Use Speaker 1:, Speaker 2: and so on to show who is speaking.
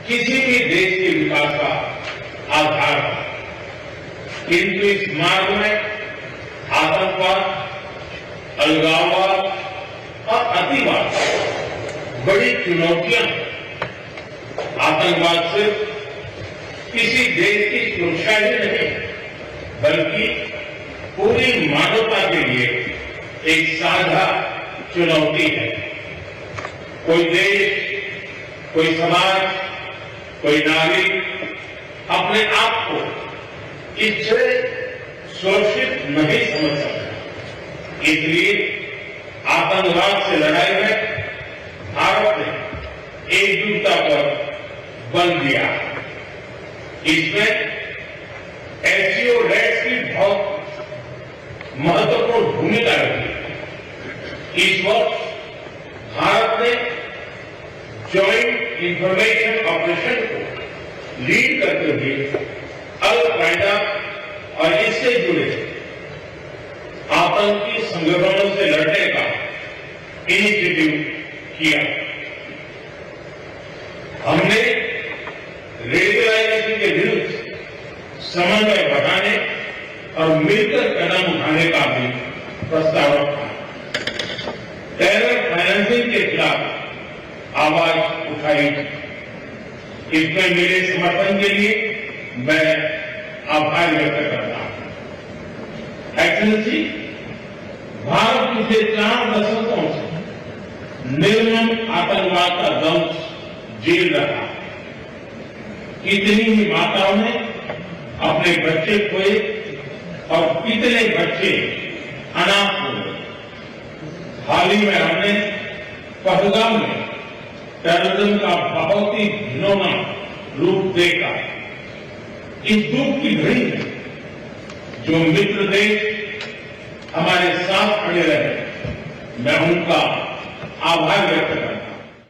Speaker 1: किसी भी देश के विकास का आधार है। किंतु इस मार्ग में आतंकवाद, अलगाववाद और अतिवाद बड़ी चुनौतियां हैं। आतंकवाद सिर्फ किसी देश की सुरक्षा ही नहीं बल्कि पूरी मानवता के लिए एक साझा चुनौती है। कोई देश, कोई समाज, कोई नागरिक अपने आप को इससे सुरक्षित नहीं समझ सकता। इसलिए आतंकवाद से लड़ाई में भारत ने एकजुटता पर बल दिया। इसमें एससीओ रेड्स की बहुत महत्वपूर्ण भूमिका रही। इस वर्ष भारत ने ज्वाइंट इंफॉर्मेशन ऑपरेशन को लीड करते हुए अल कायदा और इससे जुड़े आतंकी संगठनों से लड़ने का इनिशिएटिव किया। हमने रेडिकलाइजेशन के विरुद्ध समन्वय बढ़ाने और मिलकर कदम उठाने का भी प्रस्ताव रखा। टेरर फाइनेंसिंग के खिलाफ आवाज उठाई। इसमें मिले समर्थन के लिए मैं आभार व्यक्त करता हूं। एक्सेलेंसी, भारत पिछले 4 दशकों से निर्मम आतंकवाद का दंश झेल रहा। कितनी ही माताओं ने अपने बच्चे खोए और कितने बच्चे अनाथ हो गए। हाल ही में हमने पहलगाम में टेररिज्म का बहुत ही घिनौना रूप देखा। इस दुख की घड़ी में जो मित्र देश हमारे साथ खड़े रहे, मैं उनका आभार व्यक्त करता हूं।